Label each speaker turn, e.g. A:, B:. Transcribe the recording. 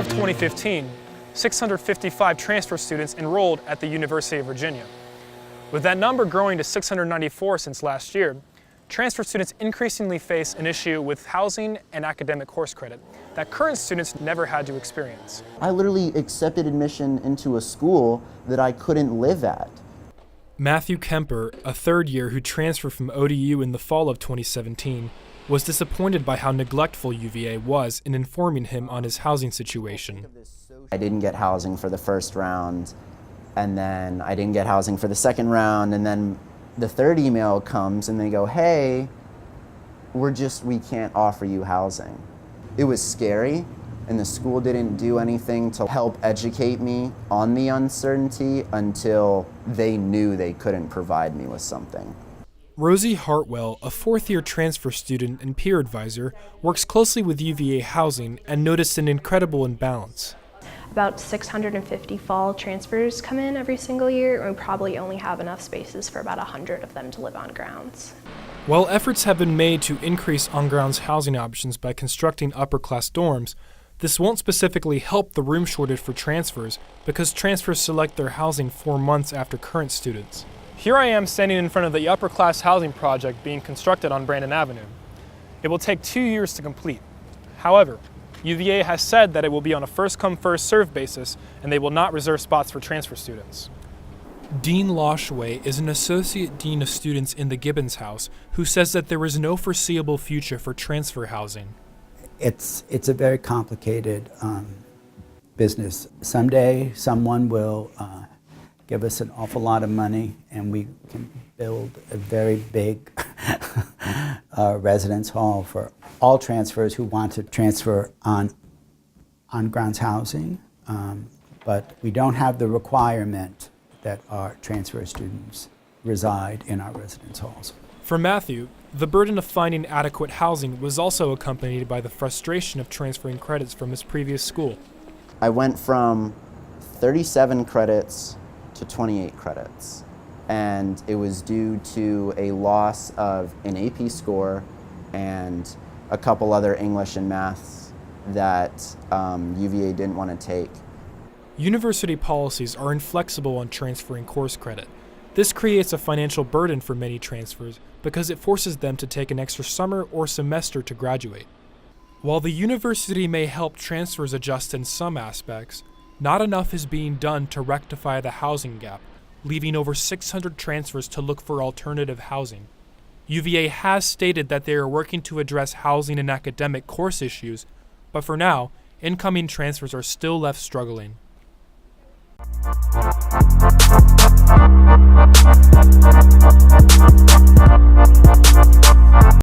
A: of 2015, 655 transfer students enrolled at the University of Virginia. With that number growing to 694 since last year, transfer students increasingly face an issue with housing and academic course credit that current students never had to experience.
B: I literally accepted admission into a school that I couldn't live at.
A: Matthew Kemper, a third year who transferred from ODU in the fall of 2017, was disappointed by how neglectful UVA was in informing him on his housing situation.
B: I didn't get housing for the first round, and then I didn't get housing for the second round, and then the third email comes and they go, hey, we can't offer you housing. It was scary, and the school didn't do anything to help educate me on the uncertainty until they knew they couldn't provide me with something.
A: Rosie Hartwell, a fourth-year transfer student and peer advisor, works closely with UVA housing and noticed an incredible imbalance.
C: About 650 fall transfers come in every single year, and we probably only have enough spaces for about 100 of them to live on grounds.
A: While efforts have been made to increase on-grounds housing options by constructing upper-class dorms, this won't specifically help the room shortage for transfers because transfers select their housing 4 months after current students. Here I am standing in front of the upper-class housing project being constructed on Brandon Avenue. It will take 2 years to complete. However, UVA has said that it will be on a first-come, first-served basis, and they will not reserve spots for transfer students. Dean Loshway is an associate dean of students in the Gibbons House who says that there is no foreseeable future for transfer housing.
D: It's a very complicated business. Someday someone will give us an awful lot of money and we can build a very big residence hall for all transfers who want to transfer on grounds housing, but we don't have the requirement that our transfer students reside in our residence halls.
A: For Matthew, the burden of finding adequate housing was also accompanied by the frustration of transferring credits from his previous school.
B: I went from 37 credits to 28 credits, and it was due to a loss of an AP score and a couple other English and maths that UVA didn't want to take.
A: University policies are inflexible on transferring course credit. This creates a financial burden for many transfers because it forces them to take an extra summer or semester to graduate. While the university may help transfers adjust in some aspects, not enough is being done to rectify the housing gap, leaving over 600 transfers to look for alternative housing. UVA has stated that they are working to address housing and academic course issues, but for now, incoming transfers are still left struggling.